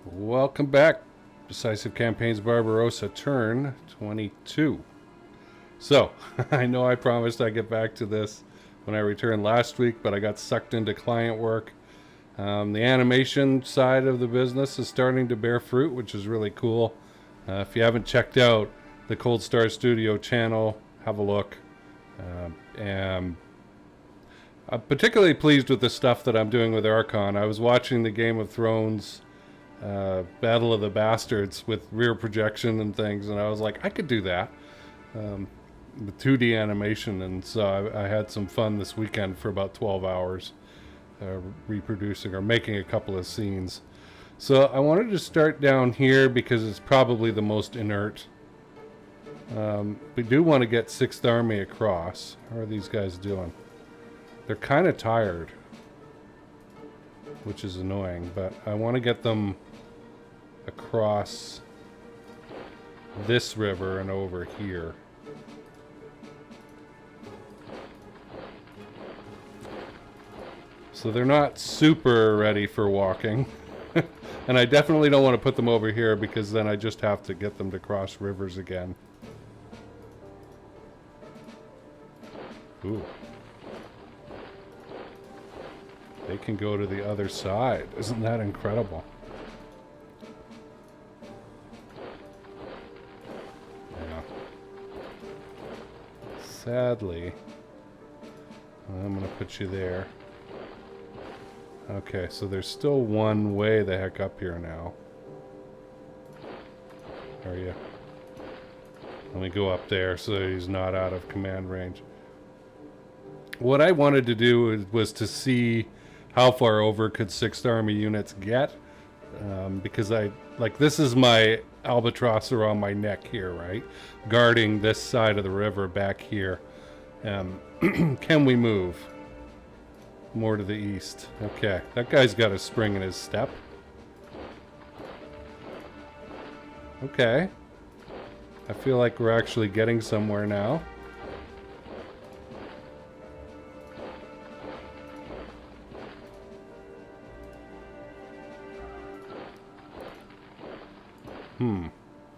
Welcome back. Decisive Campaigns Barbarossa, turn 22. So, I know I promised I'd get back to this when I returned last week, but I got sucked into client work. The animation side of the business is starting to bear fruit, which is really cool. If you haven't checked out the Cold Star Studio channel, have a look. And I'm particularly pleased with the stuff that I'm doing with Archon. I was watching the Game of Thrones Battle of the Bastards with rear projection and things, and I was like, I could do that. The 2D animation, and so I had some fun this weekend for about 12 hours reproducing or making a couple of scenes. So I wanted to start down here because it's probably the most inert. We do want to get 6th Army across. How are these guys doing? They're kind of tired, which is annoying, but I want to get them across this river and over here. So they're not super ready for walking. And I definitely don't want to put them over here because then I just have to get them to cross rivers again. Ooh. They can go to the other side. Isn't that incredible? Yeah. Sadly, I'm going to put you there. Okay, so there's still one way the heck up here now. Are you? Let me go up there so he's not out of command range. What I wanted to do was to see how far over could 6th Army units get, because this is my albatross around my neck here, right? Guarding this side of the river back here. Can we move more to the east? Okay, that guy's got a spring in his step. Okay. I feel like we're actually getting somewhere now.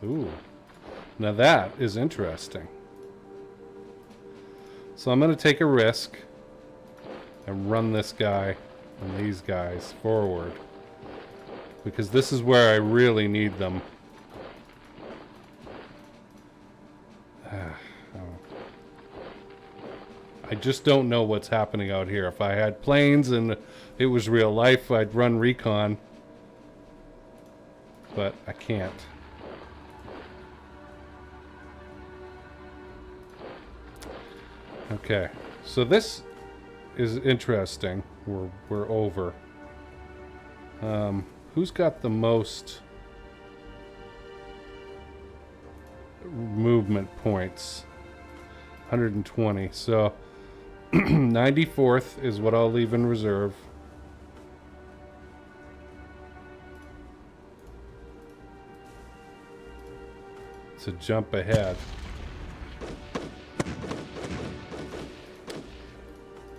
Ooh. Now that is interesting. So I'm going to take a risk and run this guy and these guys forward, because this is where I really need them. I just don't know what's happening out here. If I had planes and it was real life, I'd run recon. But I can't. Okay, so this is interesting. We're over. Who's got the most movement points? 120. So 94th is what I'll leave in reserve. To jump ahead.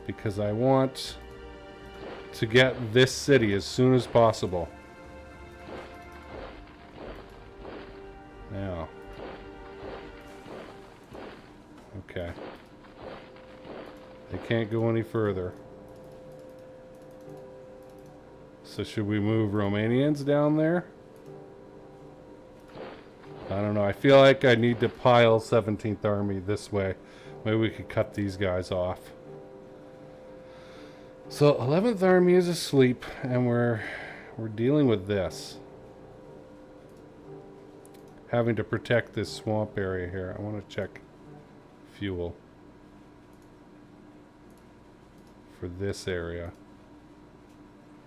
Because I want to get this city as soon as possible. Now. Okay. They can't go any further. So should we move Romanians down there? I don't know. I feel like I need to pile 17th Army this way. Maybe we could cut these guys off. So 11th Army is asleep, and we're dealing with this. Having to protect this swamp area here. I want to check fuel for this area.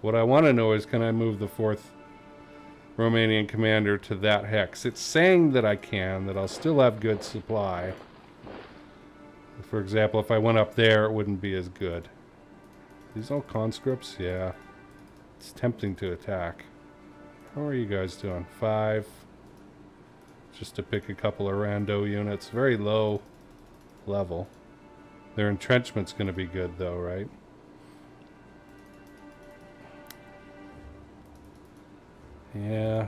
What I want to know is, can I move the 4th Romanian commander to that hex? It's saying that I can, that I'll still have good supply. For example, if I went up there, it wouldn't be as good. These all conscripts? Yeah. It's tempting to attack. How are you guys doing? 5. Just to pick a couple of rando units. Very low level. Their entrenchment's going to be good though, right? Yeah.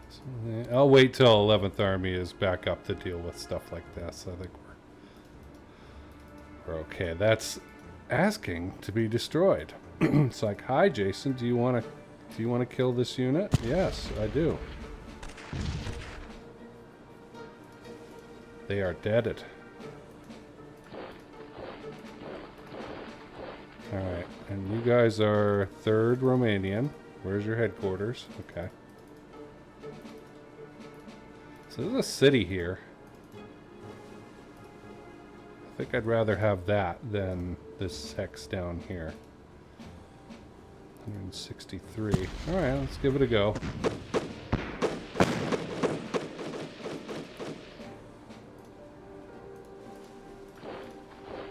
So, I'll wait till 11th Army is back up to deal with stuff like this. I think we're okay. That's asking to be destroyed. It's like, hi, Jason. Do you want to kill this unit? Yes, I do. They are deaded. Alright, and you guys are 3rd Romanian. Where's your headquarters? Okay. So there's a city here. I think I'd rather have that than this hex down here. 163. Alright, let's give it a go.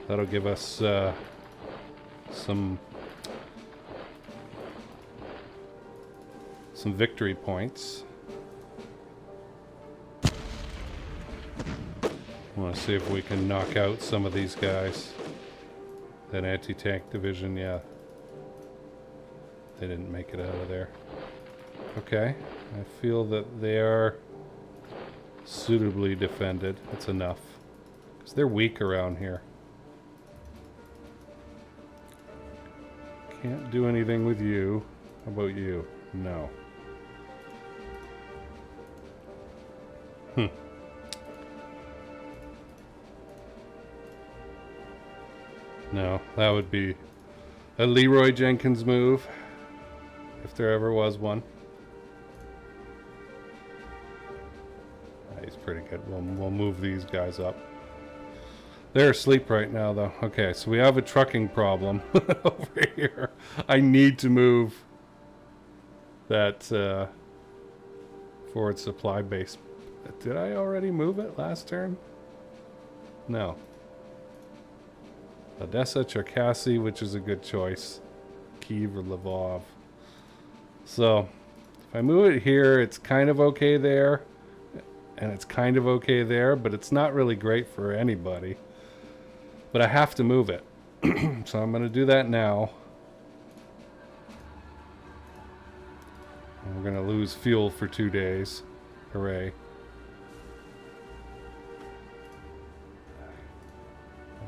That'll give us some victory points. I want to see if we can knock out some of these guys. That anti-tank division, yeah. They didn't make it out of there. Okay, I feel that they are suitably defended. That's enough. Because they're weak around here. Can't do anything with you. How about you? No. No, that would be a Leroy Jenkins move, if there ever was one. He's pretty good. We'll move these guys up. They're asleep right now, though. Okay, so we have a trucking problem over here. I need to move that forward supply base. Did I already move it last turn? No. Odessa, Cherkasy, which is a good choice. Kyiv or Lvov. So, if I move it here, it's kind of okay there. And it's kind of okay there, but it's not really great for anybody. But I have to move it. So I'm going to do that now. And we're going to lose fuel for 2 days. Hooray.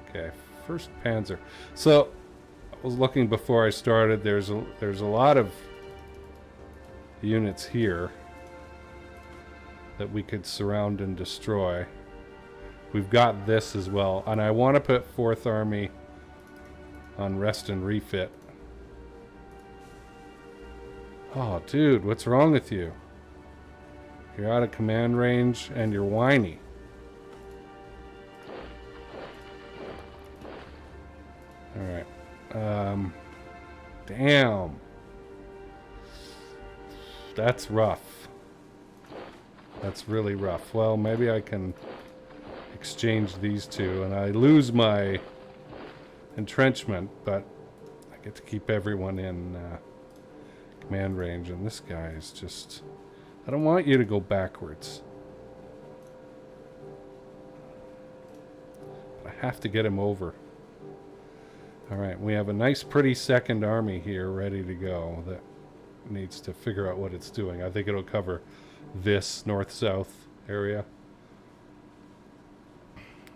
Okay, 1st Panzer. So I was looking before I started. There's a lot of units here that we could surround and destroy. We've got this as well, and I want to put 4th Army on rest and refit. Oh, dude, what's wrong with you? You're out of command range and you're whiny. Alright. Damn. That's rough. That's really rough. Well, maybe I can exchange these two, and I lose my entrenchment, but I get to keep everyone in command range, and this guy is just... I don't want you to go backwards. But I have to get him over. Alright, we have a nice pretty 2nd Army here ready to go that needs to figure out what it's doing. I think it'll cover this north-south area.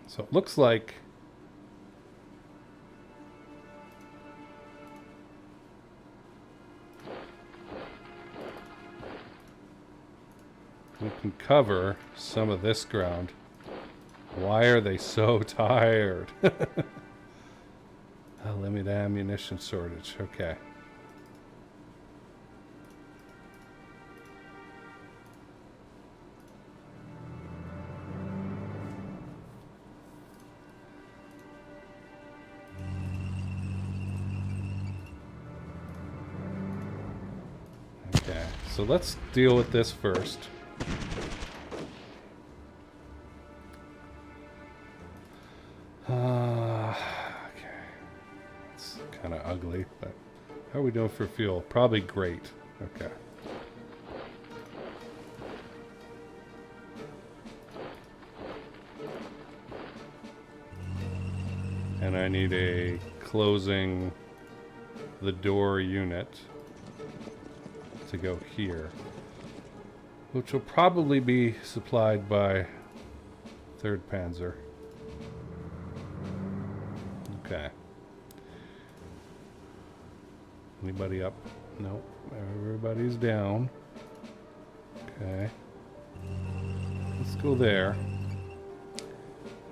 So it looks like we can cover some of this ground. Why are they so tired? Limited ammunition shortage. Okay. Okay, so let's deal with this first. Okay. It's kind of ugly, but how are we doing for fuel? Probably great. Okay. And I need a closing the door unit to go here, which will probably be supplied by 3rd Panzer. Okay. Anybody up? Nope. Everybody's down. Okay. Let's go there.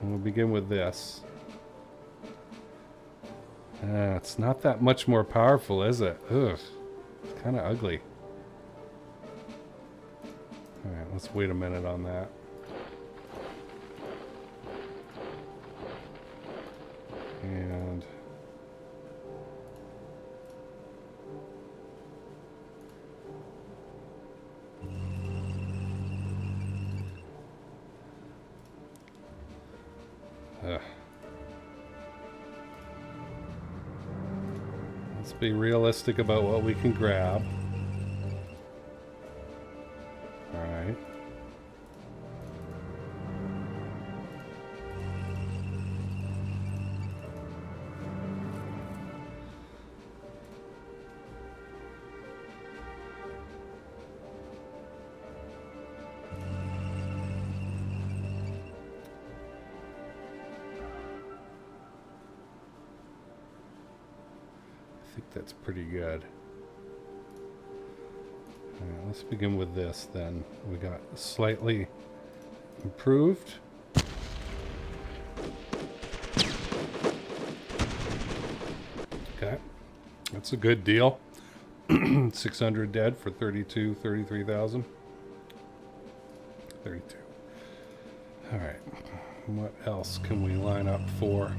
And we'll begin with this. It's not that much more powerful, is it? Ugh. It's kind of ugly. Alright, let's wait a minute on that. And... let's be realistic about what we can grab. Alright. I think that's pretty good. Alright, let's begin with this then. We got slightly improved. Okay, that's a good deal. 600 dead for 33,000. 32. Alright, what else can we line up for?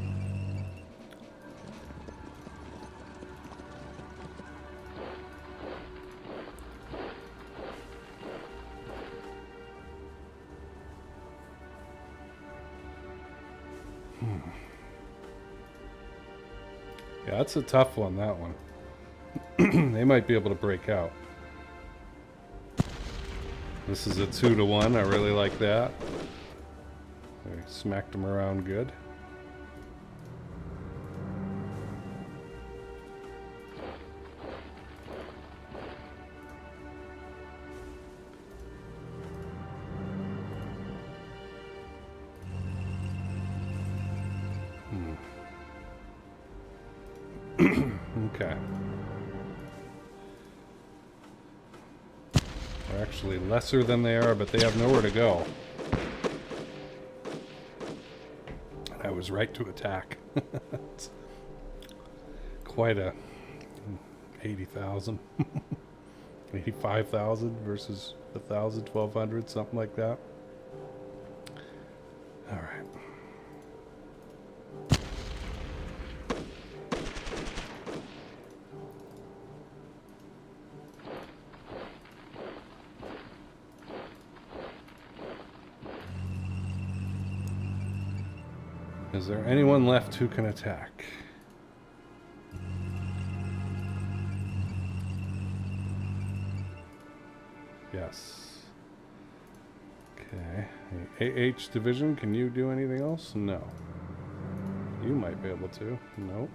Yeah, that's a tough one, that one. They might be able to break out. This is a 2-to-1. I really like that. They smacked them around good. Okay. They're actually lesser than they are, but they have nowhere to go. I was right to attack. It's quite a 80,000. 85,000 versus 1,000, 1,200, something like that. All right. Is there anyone left who can attack? Yes. Okay. The AH division, can you do anything else? No. You might be able to. Nope.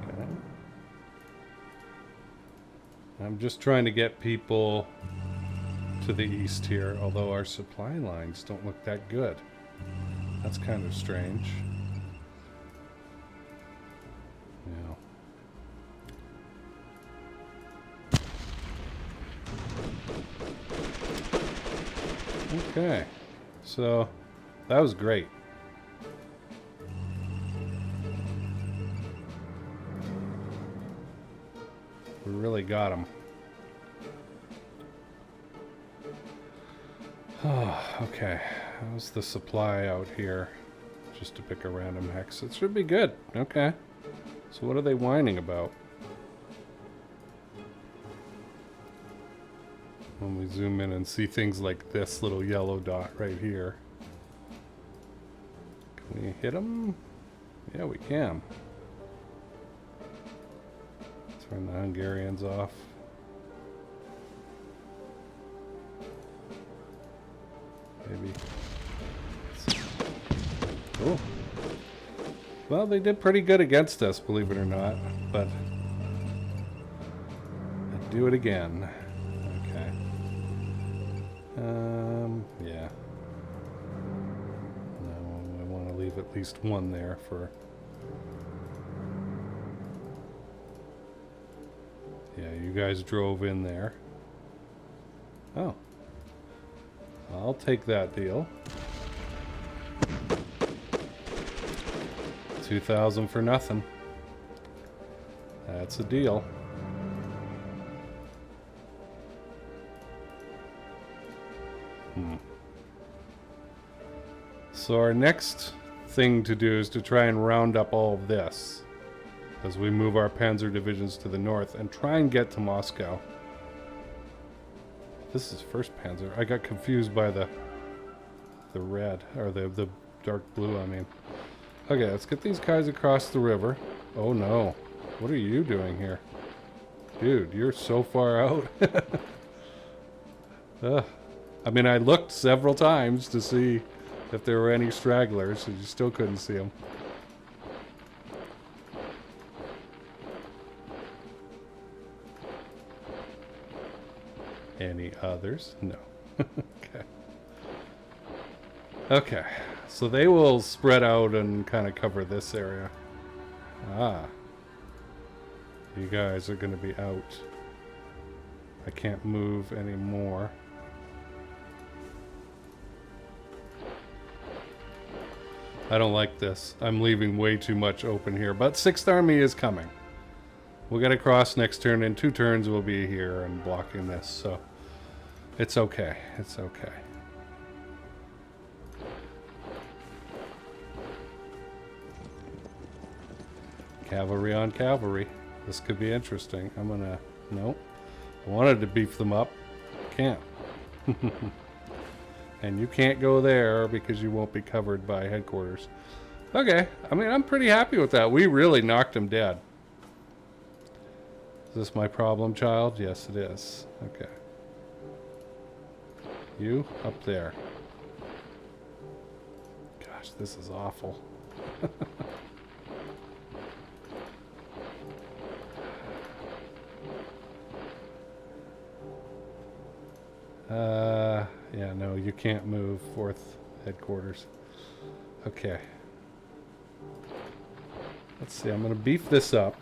Okay. I'm just trying to get people to the east here, although our supply lines don't look that good. That's kind of strange. Yeah. Okay. So, that was great. We really got him. Oh, okay. How's the supply out here? Just to pick a random hex. It should be good. Okay. So what are they whining about? When we zoom in and see things like this little yellow dot right here. Can we hit them? Yeah, we can. Turn the Hungarians off. Maybe. Cool. Well, they did pretty good against us, believe it or not. But I do it again. Okay. Yeah. No, I want to leave at least one there for... Yeah, you guys drove in there. Oh. I'll take that deal. 2,000 for nothing. That's a deal. So our next thing to do is to try and round up all of this as we move our panzer divisions to the north and try and get to Moscow. This is 1st Panzer. I got confused by the red, or the dark blue, I mean. Okay, let's get these guys across the river. Oh no. What are you doing here? Dude, you're so far out. I mean, I looked several times to see if there were any stragglers, and you still couldn't see them. Any others? No. Okay. Okay, so they will spread out and kind of cover this area. Ah. You guys are going to be out. I can't move anymore. I don't like this. I'm leaving way too much open here. But 6th Army is coming. We'll get across next turn. In 2 turns we'll be here and blocking this. So it's okay. It's okay. Cavalry on cavalry. This could be interesting. I'm gonna... Nope. I wanted to beef them up. Can't. And you can't go there because you won't be covered by headquarters. Okay. I mean, I'm pretty happy with that. We really knocked him dead. Is this my problem, child? Yes, it is. Okay. You, up there. Gosh, this is awful. Yeah, no, you can't move 4th headquarters. Okay. Let's see, I'm going to beef this up.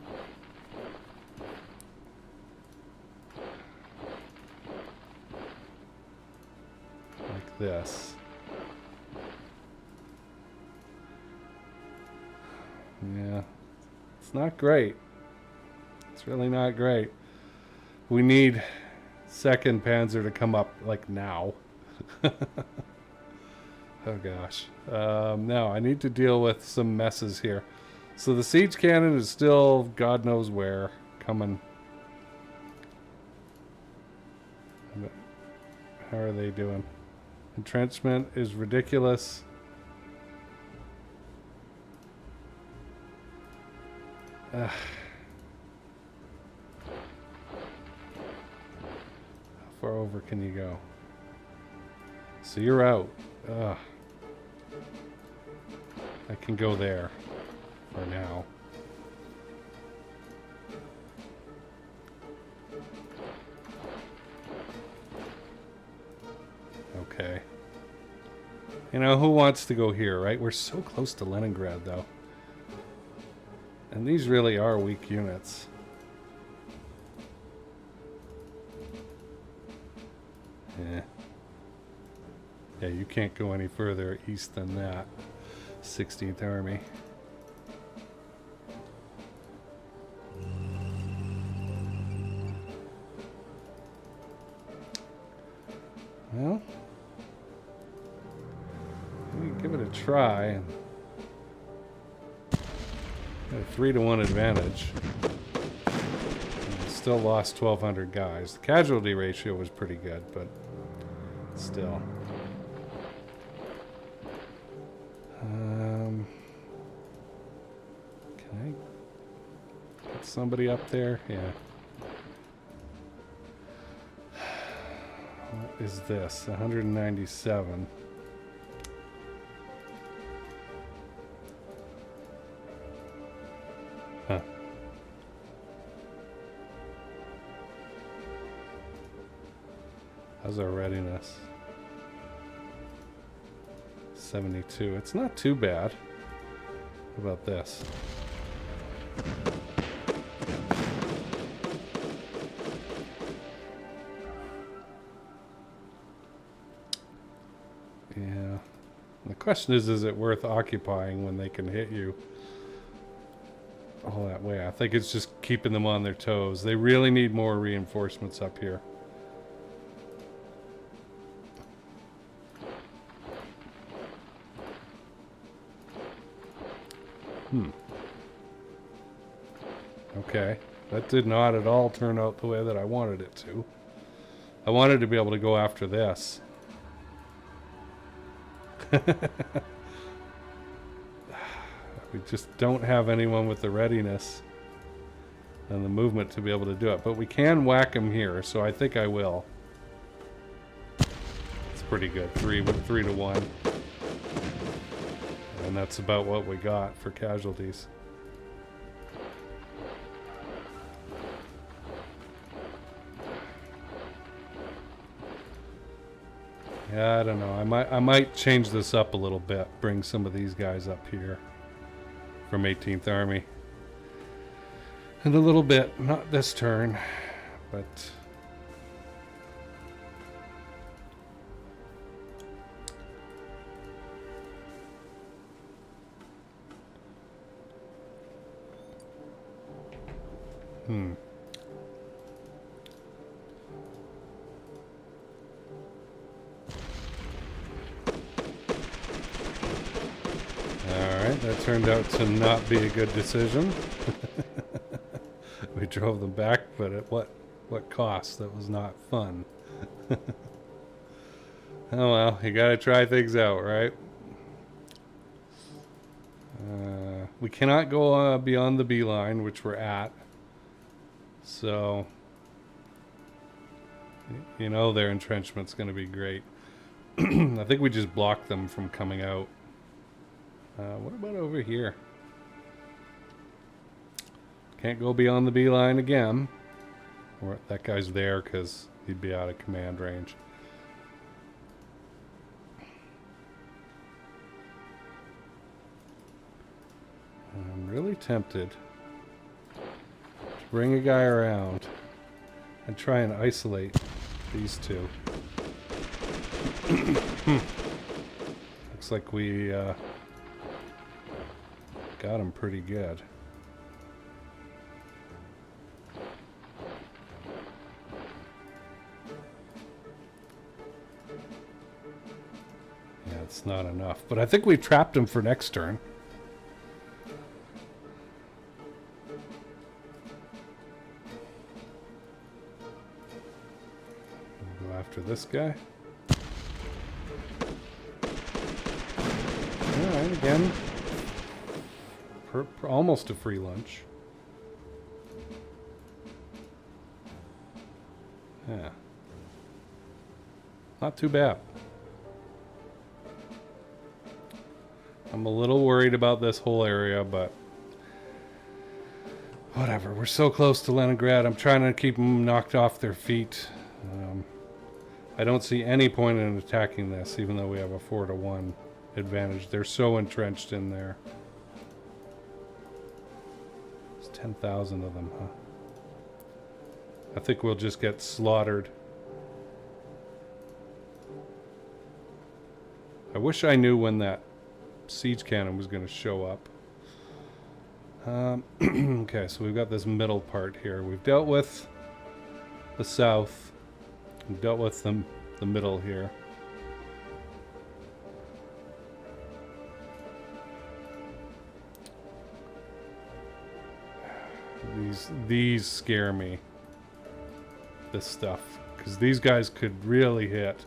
Like this. Yeah. It's not great. It's really not great. We need 2nd Panzer to come up, like, now. Oh gosh. Now I need to deal with some messes here. So the siege cannon is still God knows where coming. How are they doing? Entrenchment is ridiculous. How far over can you go? So you're out. Ugh. I can go there for now. Okay. You know, who wants to go here, right? We're so close to Leningrad, though. And these really are weak units. Yeah. Yeah, you can't go any further east than that. 16th Army. Well, we can give it a try. And got a 3-to-1 advantage. And still lost 1,200 guys. The casualty ratio was pretty good, but still. Can I get somebody up there? Yeah. What is this? 197. Huh. How's our readiness? 72. It's not too bad. How about this? Yeah. The question is it worth occupying when they can hit you all that way? I think it's just keeping them on their toes. They really need more reinforcements up here. Okay, that did not at all turn out the way that I wanted it to. I wanted to be able to go after this. We just don't have anyone with the readiness and the movement to be able to do it. But we can whack him here, so I think I will. It's pretty good. 3 to 1. And that's about what we got for casualties. Yeah, I don't know. I might change this up a little bit. Bring some of these guys up here from 18th Army. And a little bit, not this turn, but that turned out to not be a good decision. We drove them back, but at what cost? That was not fun. Oh well, you gotta try things out, right? We cannot go beyond the beeline, which we're at. So, you know their entrenchment's gonna be great. I think we just blocked them from coming out. What about over here? Can't go beyond the beeline again. Or that guy's there because he'd be out of command range. I'm really tempted to bring a guy around and try and isolate these two. Looks like we got him pretty good. Yeah, it's not enough. But I think we trapped him for next turn. We'll go after this guy. Alright, again. Almost a free lunch. Yeah. Not too bad. I'm a little worried about this whole area, but whatever. We're so close to Leningrad. I'm trying to keep them knocked off their feet. I don't see any point in attacking this, even though we have a 4 to 1 advantage. They're so entrenched in there. 10,000 of them, huh? I think we'll just get slaughtered. I wish I knew when that siege cannon was going to show up. Okay, so we've got this middle part here. We've dealt with the south. We've dealt with the middle here. These scare me. This stuff, because these guys could really hit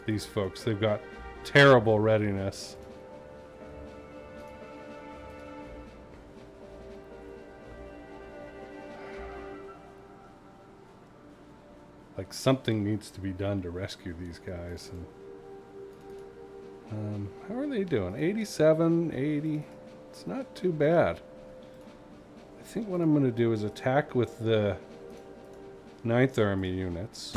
these folks. They've got terrible readiness. Like something needs to be done to rescue these guys. And how are they doing? 87, 80. It's not too bad. I think what I'm going to do is attack with the 9th Army units.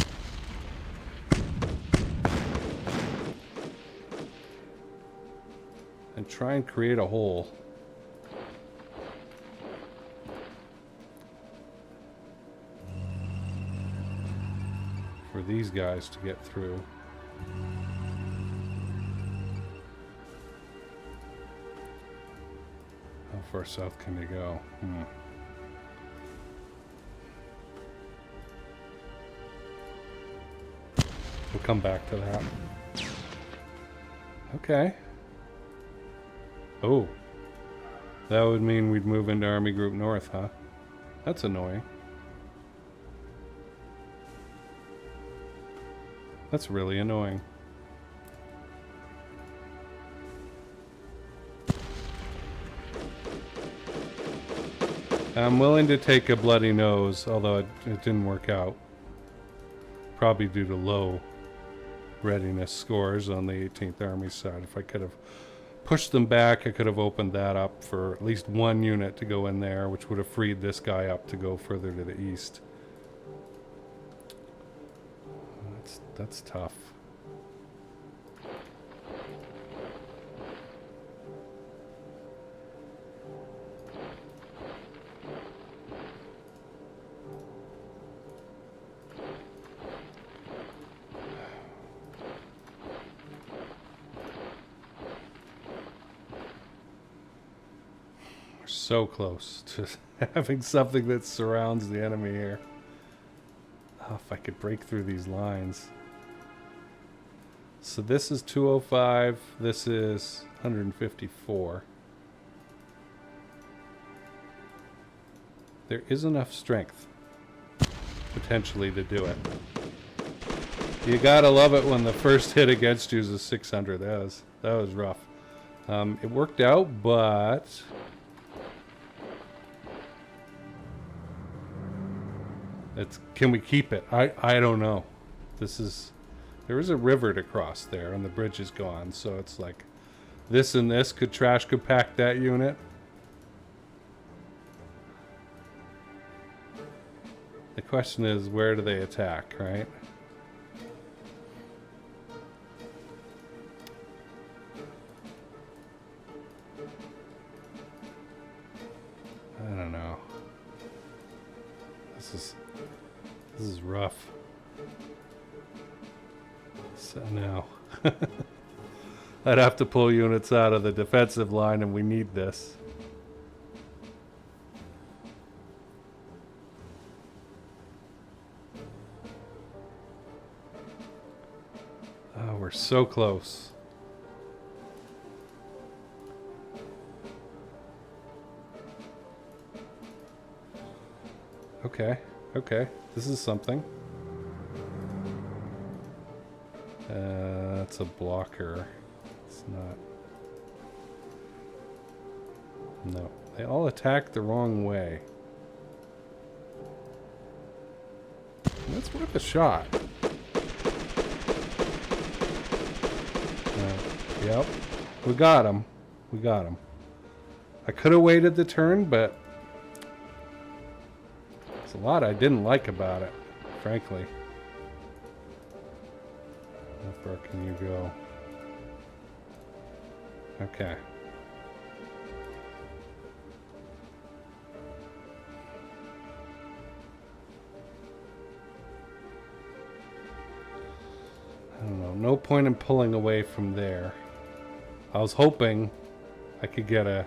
try and create a hole. For these guys to get through. How far south can you go? We'll come back to that. Okay. Oh. That would mean we'd move into Army Group North, huh? That's annoying. That's really annoying. I'm willing to take a bloody nose, although it didn't work out. Probably due to low readiness scores on the 18th Army side. If I could have pushed them back, I could have opened that up for at least one unit to go in there, which would have freed this guy up to go further to the east. That's tough. We're so close to having something that surrounds the enemy here. Oh, if I could break through these lines. So this is 205, this is 154. There is enough strength, potentially, to do it. You gotta love it when the first hit against you is a 600. That was rough. It worked out, but... can we keep it? I don't know. There is a river to cross there, and the bridge is gone, so it's like this and this could trash compact that unit. The question is, where do they attack, right? I don't know. This is rough. So now I'd have to pull units out of the defensive line, and we need this. Oh, we're so close. Okay, okay, this is something. That's a blocker. It's not. No, they all attack the wrong way. That's worth a shot. Yep, we got him. We got him. I could have waited the turn, but there's a lot I didn't like about it, frankly. How far can you go? Okay. I don't know. No point in pulling away from there. I was hoping I could get a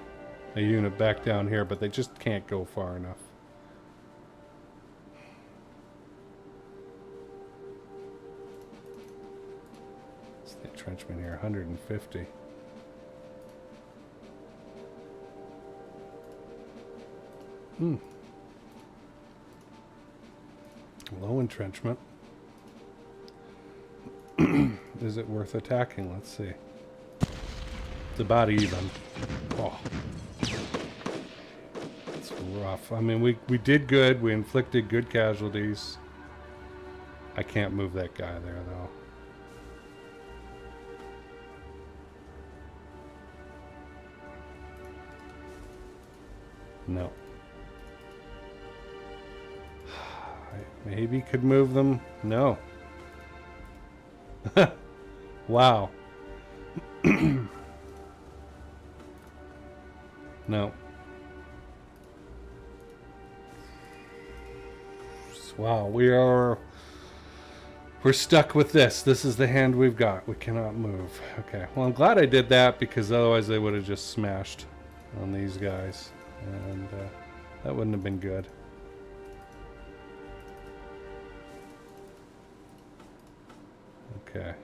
unit back down here, but they just can't go far enough. What's the entrenchment here? 150. Low entrenchment. Is it worth attacking? Let's see. It's about even. Oh. It's rough. I mean, we did good. We inflicted good casualties. I can't move that guy there, though. No. I maybe could move them. No. Wow. No. Wow, we're stuck with this. This is the hand we've got. We cannot move. Okay. Well, I'm glad I did that, because otherwise they would have just smashed on these guys, and that wouldn't have been good. Okay.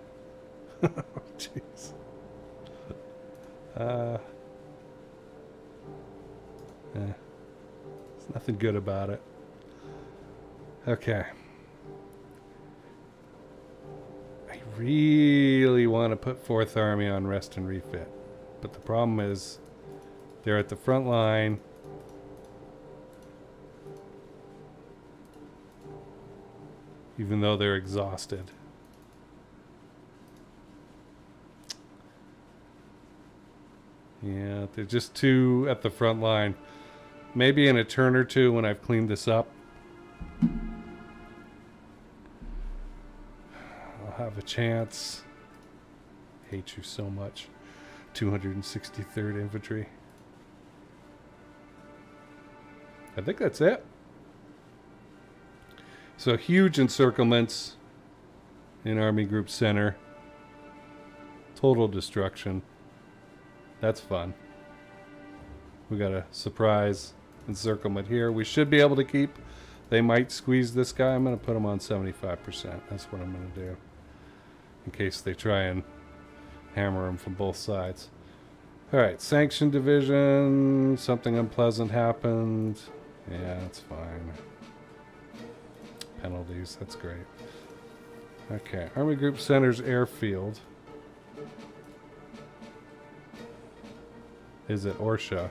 Jeez. There's nothing good about it. Okay. I really want to put 4th Army on rest and refit, but the problem is they're at the front line. Even though they're exhausted. Yeah, they're just too at the front line. Maybe in a turn or two when I've cleaned this up, I'll have a chance. Hate you so much. 263rd Infantry. I think that's it. So huge encirclements in Army Group Center. Total destruction. That's fun. We got a surprise encirclement here. We should be able to keep. They might squeeze this guy. I'm going to put him on 75%. That's what I'm going to do. In case they try and hammer him from both sides. Alright, Sanction Division. Something unpleasant happened. Yeah, that's fine. Penalties. That's great. Okay, Army Group Center's airfield. Is it Orsha?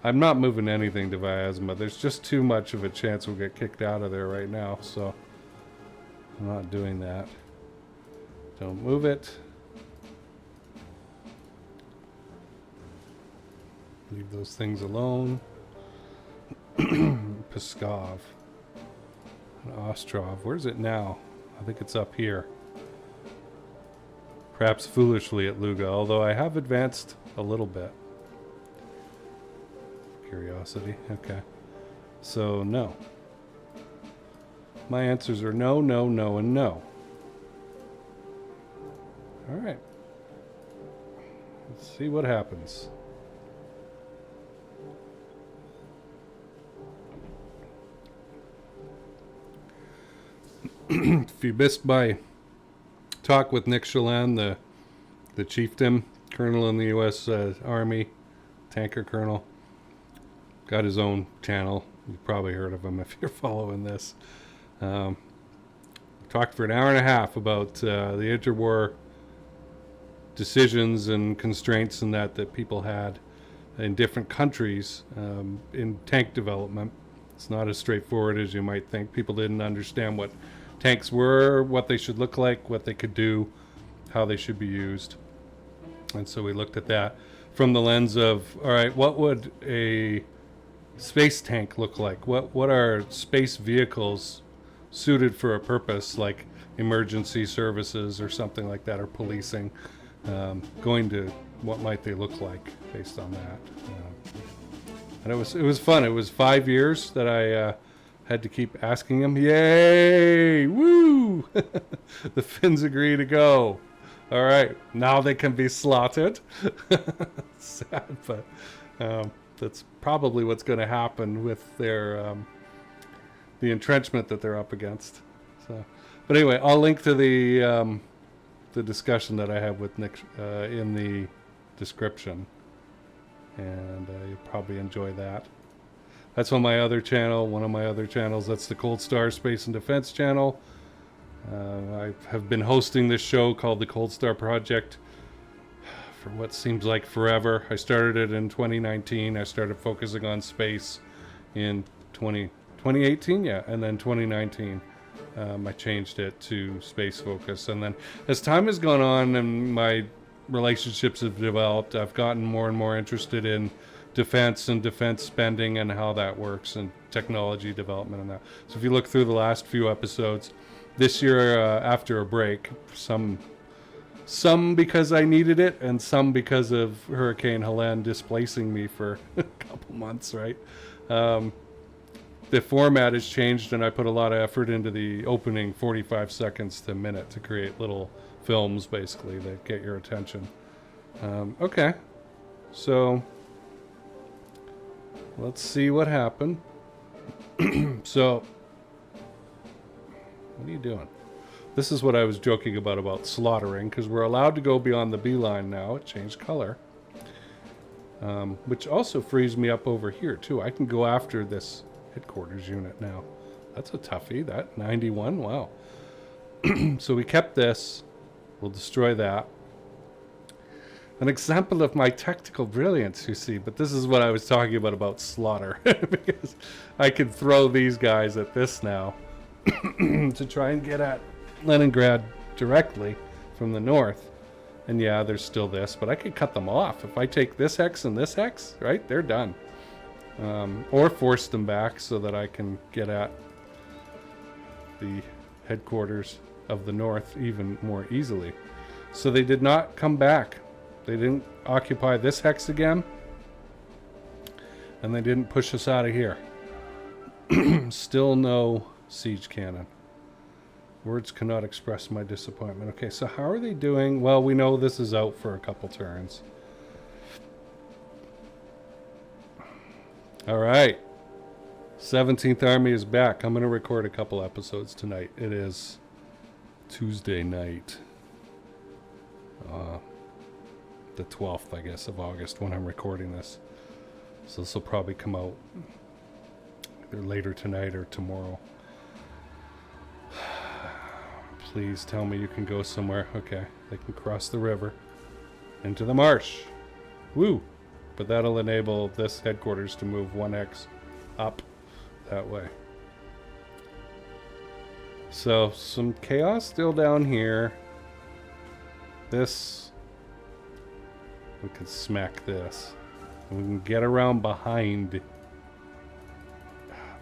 I'm not moving anything to Vyazma. There's just too much of a chance we'll get kicked out of there right now, so I'm not doing that. Don't move it. Leave those things alone. Pskov. And Ostrov. Where's it now? I think it's up here. Perhaps foolishly at Luga, although I have advanced a little bit. Curiosity. Okay. So, no. My answers are no, no, no, and no. Alright. Let's see what happens. If you missed my talk with Nick Chelan, the chieftain, colonel in the U.S. Army, tanker colonel, got his own channel. You've probably heard of him if you're following this. Talked for an hour and a half about the interwar decisions and constraints and that people had in different countries in tank development. It's not as straightforward as you might think. People didn't understand what tanks were, what they should look like, what they could do, how they should be used. And so we looked at that from the lens of, all right, what would a space tank look like? What are space vehicles suited for a purpose, like emergency services or something like that, or policing? Going to what might they look like based on that. And it was fun. It was 5 years that I had to keep asking him, yay, woo! The Finns agree to go. All right, now they can be slaughtered. Sad, but that's probably what's going to happen with their the entrenchment that they're up against. So, but anyway, I'll link to the discussion that I have with Nick in the description, and you'll probably enjoy that. That's on my other channel, one of my other channels. That's the Cold Star Space and Defense channel. I have been hosting this show called the Cold Star Project for what seems like forever. I started it in 2019. I started focusing on space in 2018, yeah, and then 2019 I changed it to space focus. And then as time has gone on and my relationships have developed, I've gotten more and more interested in defense and defense spending and how that works, and technology development and that. So if you look through the last few episodes, this year after a break, some Some because I needed it, and some because of Hurricane Helene displacing me for a couple months, right? The format has changed, and I put a lot of effort into the opening 45 seconds to a minute to create little films, basically, that get your attention. Okay, so let's see what happened. So, what are you doing? This is what I was joking about slaughtering, because we're allowed to go beyond the beeline now. It changed color. Which also frees me up over here, too. I can go after this headquarters unit now. That's a toughie, that 91, wow. So we kept this. We'll destroy that. An example of my tactical brilliance, you see, but this is what I was talking about slaughter. Because I can throw these guys at this now to try and get at Leningrad directly from the north. And yeah, there's still this, but I could cut them off. If I take this hex and this hex, right, they're done. Or force them back so that I can get at the headquarters of the north even more easily. So they did not come back. They didn't occupy this hex again. And they didn't push us out of here. Still no siege cannon. Words cannot express my disappointment. Okay, so how are they doing? Well, we know this is out for a couple turns. All right. 17th Army is back. I'm going to record a couple episodes tonight. It is Tuesday night. The 12th, I guess, of August when I'm recording this. So this will probably come out either later tonight or tomorrow. Please tell me you can go somewhere. Okay, they can cross the river into the marsh. Woo! But that'll enable this headquarters to move 1x up that way. So, some chaos still down here. This, we can smack this. And we can get around behind.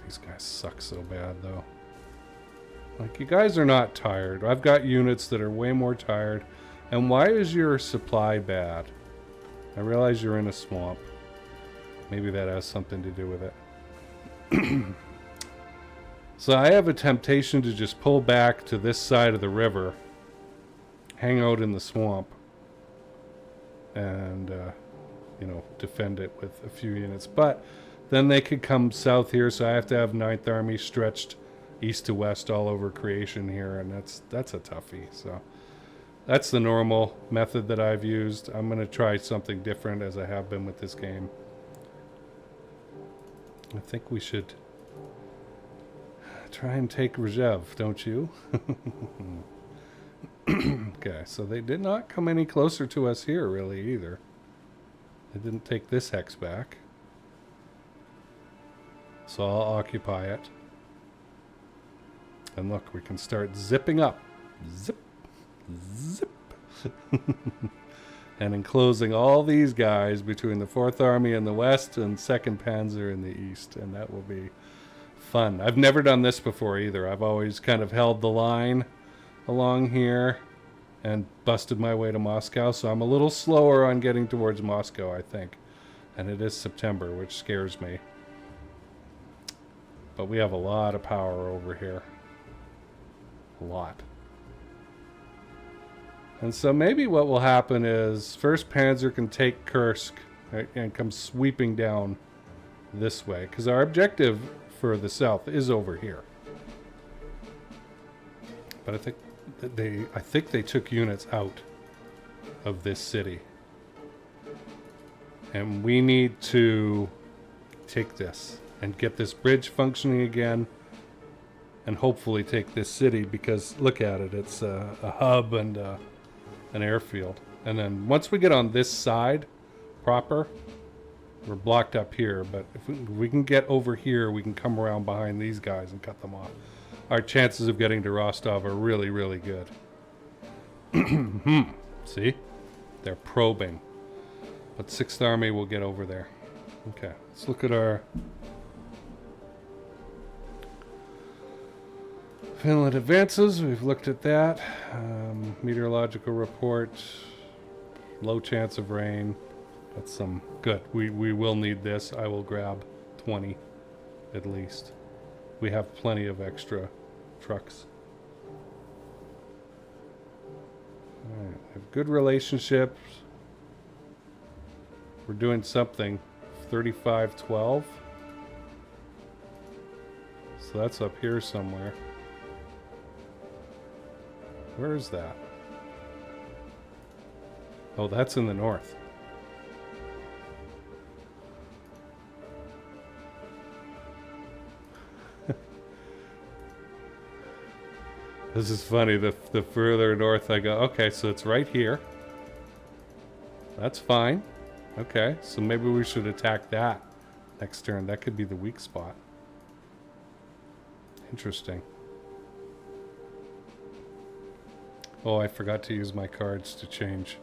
These guys suck so bad, though. Like, you guys are not tired. I've got units that are way more tired. And why is your supply bad? I realize you're in a swamp. Maybe that has something to do with it. So I have a temptation to just pull back to this side of the river, hang out in the swamp, and, you know, defend it with a few units. But then they could come south here, so I have to have 9th Army stretched east to west all over creation here, and that's a toughie. So that's the normal method that I've used. I'm going to try something different, as I have been with this game. I think we should try and take Rzhev, don't you? Okay, so they did not come any closer to us here, really, either. They didn't take this hex back. So I'll occupy it. And look, we can start zipping up. Zip. Zip. And enclosing all these guys between the 4th Army in the west and 2nd Panzer in the east. And that will be fun. I've never done this before either. I've always kind of held the line along here and busted my way to Moscow. So I'm a little slower on getting towards Moscow, I think. And it is September, which scares me. But we have a lot of power over here. A lot. And so maybe what will happen is 1st Panzer can take Kursk, right, and come sweeping down this way. Because our objective for the south is over here. But I think they took units out of this city. And we need to take this and get this bridge functioning again. And hopefully take this city, because look at it. It's a hub and an airfield. And then once we get on this side proper, we're blocked up here. But if we can get over here, we can come around behind these guys and cut them off. Our chances of getting to Rostov are really, really good. See? They're probing. But 6th Army will get over there. Okay, let's look at our... Finland advances. We've looked at that. Meteorological report. Low chance of rain. That's some good. We will need this. I will grab 20 at least. We have plenty of extra trucks. All right. We have good relationships. We're doing something. 35-12. So that's up here somewhere. Where is that? Oh, that's in the north. This is funny. The further north I go, okay, so it's right here. That's fine. Okay, so maybe we should attack that next turn. That could be the weak spot. Interesting. Oh, I forgot to use my cards to change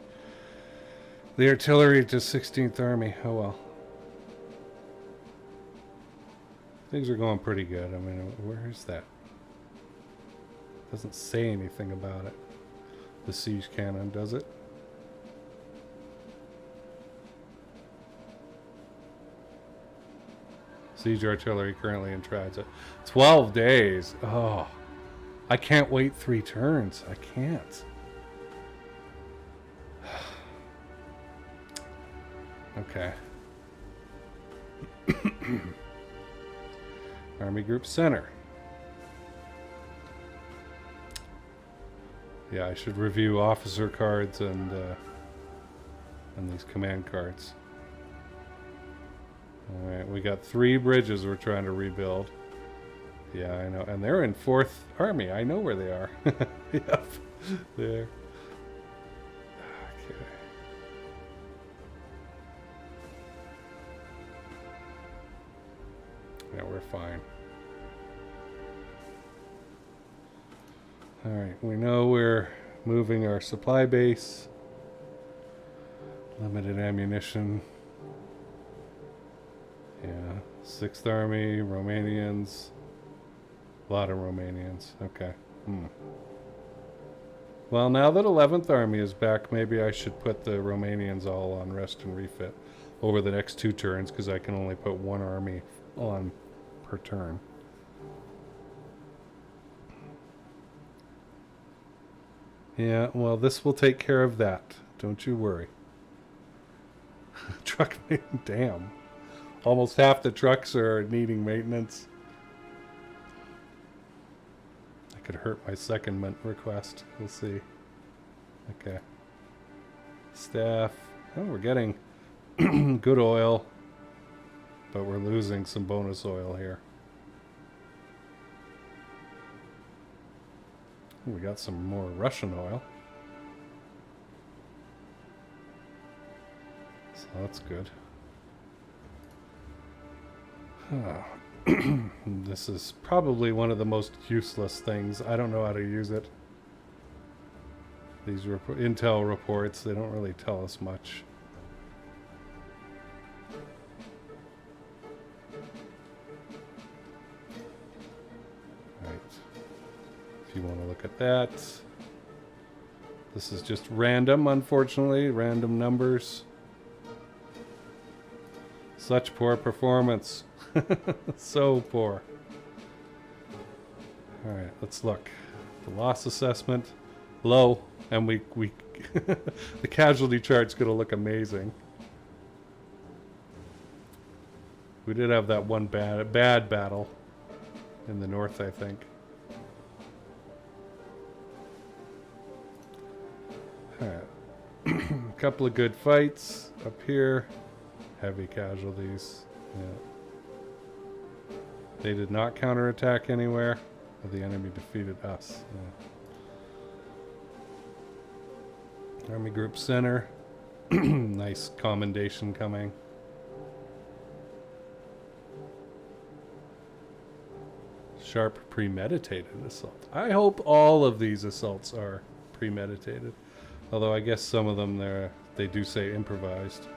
the artillery to 16th Army. Oh well. Things are going pretty good. I mean, where is that? Doesn't say anything about it. The siege cannon, does it? Siege artillery currently in transit. 12 days. Oh. I can't wait 3 turns. I can't. Okay. Army Group Center. Yeah, I should review officer cards and these command cards. Alright, we got 3 bridges we're trying to rebuild. Yeah, I know. And they're in 4th Army. I know where they are. Yep. There. Okay. Yeah, we're fine. Alright, we know we're moving our supply base. Limited ammunition. Yeah. 6th Army, Romanians. A lot of Romanians. Okay. Well, now that 11th Army is back, maybe I should put the Romanians all on rest and refit over the next 2 turns, because I can only put 1 army on per turn. Yeah, well, this will take care of that. Don't you worry. Truck maintenance. Damn. Almost half the trucks are needing maintenance. Could hurt my secondment request. We'll see. Okay. Staff. Oh, we're getting good oil, but we're losing some bonus oil here. We got some more Russian oil. So that's good. This is probably one of the most useless things. I don't know how to use it. These intel reports, they don't really tell us much. Right. If you want to look at that. This is just random, unfortunately. Random numbers. Such poor performance. So poor. Alright, let's look. The loss assessment, low, and we the casualty chart's gonna look amazing. We did have that one bad battle in the north, I think. Alright. A couple of good fights up here. Heavy casualties. Yeah. They did not counterattack anywhere. The enemy defeated us. Yeah. Army Group Center. Nice commendation coming. Sharp premeditated assault. I hope all of these assaults are premeditated. Although I guess some of them they do say improvised.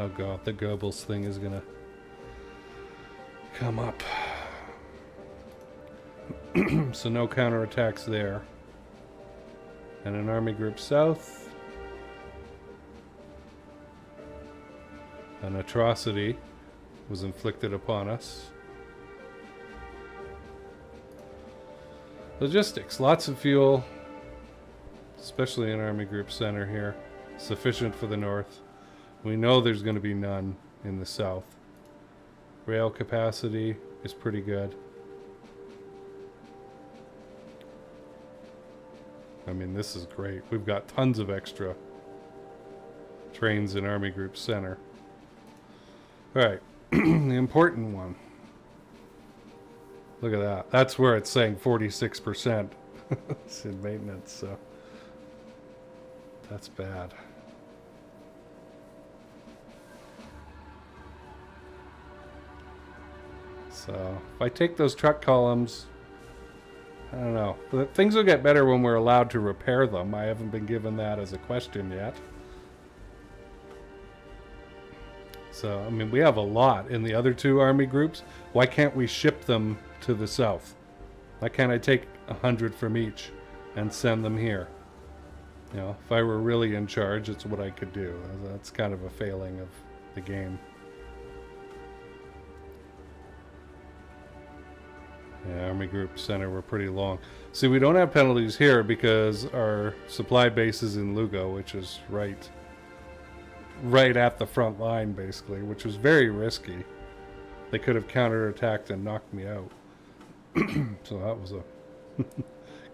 Oh god, the Goebbels thing is gonna come up. So no counterattacks there. And an Army Group South. An atrocity was inflicted upon us. Logistics, lots of fuel, especially in Army Group Center here. Sufficient for the north. We know there's going to be none in the south. Rail capacity is pretty good. I mean, this is great. We've got tons of extra trains in Army Group Center. All right, the important one. Look at that. That's where it's saying 46% it's in maintenance, so that's bad. So if I take those truck columns, I don't know. But things will get better when we're allowed to repair them. I haven't been given that as a question yet. So, I mean, we have a lot in the other two army groups. Why can't we ship them to the south? Why can't I take 100 from each and send them here? You know, if I were really in charge, it's what I could do. That's kind of a failing of the game. Yeah, Army Group Center, we're pretty long. See, we don't have penalties here because our supply base is in Lugo, which is right at the front line, basically, which was very risky. They could have counterattacked and knocked me out. So that was a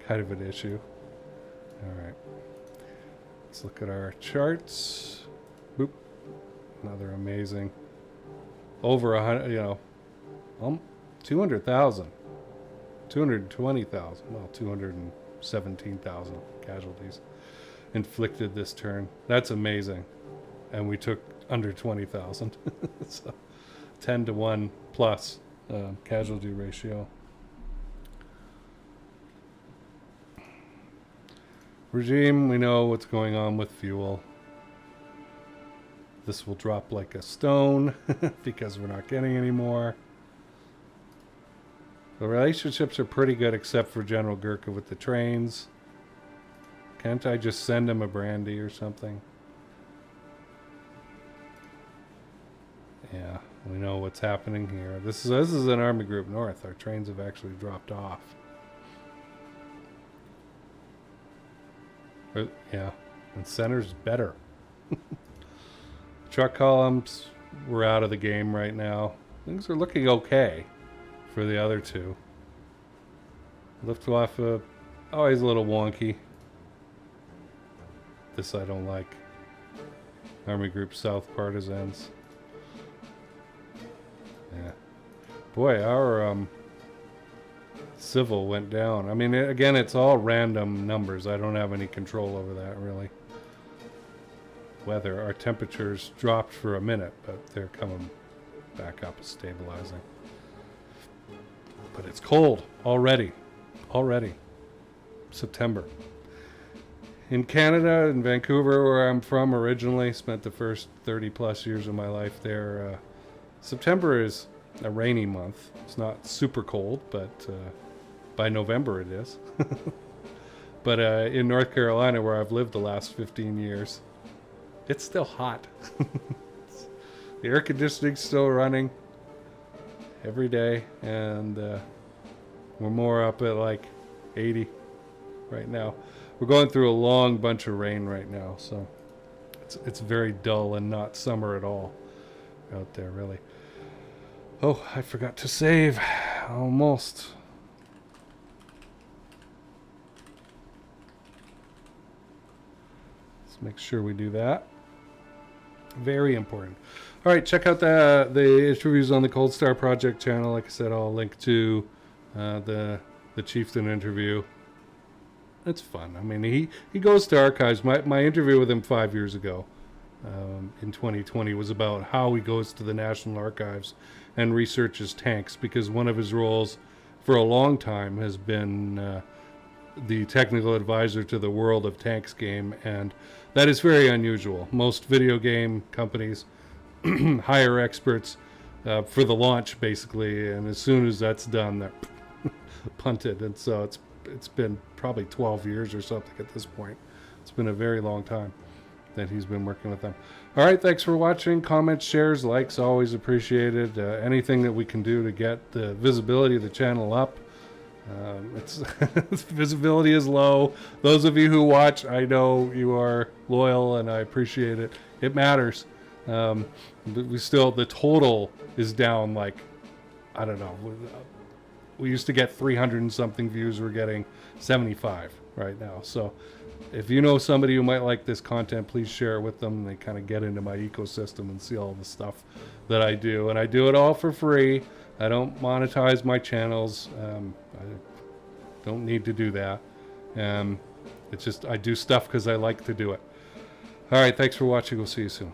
kind of an issue. All right. Let's look at our charts. Boop. Another amazing. Over 100, you know, 200,000. 220,000. Well, 217,000 casualties inflicted this turn. That's amazing. And we took under 20,000. So 10 to 1 plus casualty ratio. Regime, we know what's going on with fuel. This will drop like a stone because we're not getting any more. The relationships are pretty good except for General Gurkha with the trains. Can't I just send him a brandy or something? Yeah, we know what's happening here. This is an Army Group North. Our trains have actually dropped off. Yeah, and center's better. Truck columns, we're out of the game right now. Things are looking okay for the other two. Luftwaffe, always a little wonky. This I don't like. Army Group South Partisans. Yeah. Boy, our civil went down. I mean, again, it's all random numbers. I don't have any control over that, really. Weather, our temperatures dropped for a minute, but they're coming back up, stabilizing. But it's cold already. September. In Canada, in Vancouver, where I'm from originally, spent the first 30 plus years of my life there. September is a rainy month. It's not super cold, but by November it is. But in North Carolina, where I've lived the last 15 years, it's still hot. The air conditioning's still running every day, and we're more up at like 80 right now. We're going through a long bunch of rain right now, so it's very dull and not summer at all out there, really. Oh, I forgot to save. Almost. Let's make sure we do that. Very important. All right, check out the interviews on the Cold Star Project channel. Like I said, I'll link to the Chieftain interview. It's fun. I mean, he goes to archives. My interview with him 5 years ago, in 2020, was about how he goes to the National Archives and researches tanks, because one of his roles for a long time has been the technical advisor to the World of Tanks game, and that is very unusual. Most video game companies hire experts for the launch, basically, and as soon as that's done, punted, and so it's been probably 12 years or something at this point. It's been a very long time that he's been working with them. All right, thanks for watching. Comments, shares, likes, always appreciated. Anything that we can do to get the visibility of the channel up. It's visibility is low. Those of you who watch, I know you are loyal, and I appreciate it. It matters. We still, the total is down, like, I don't know. We used to get 300 and something views. We're getting 75 right now. So if you know somebody who might like this content, please share it with them. They kind of get into my ecosystem and see all the stuff that I do. And I do it all for free. I don't monetize my channels. I don't need to do that. It's just I do stuff because I like to do it. All right, thanks for watching. We'll see you soon.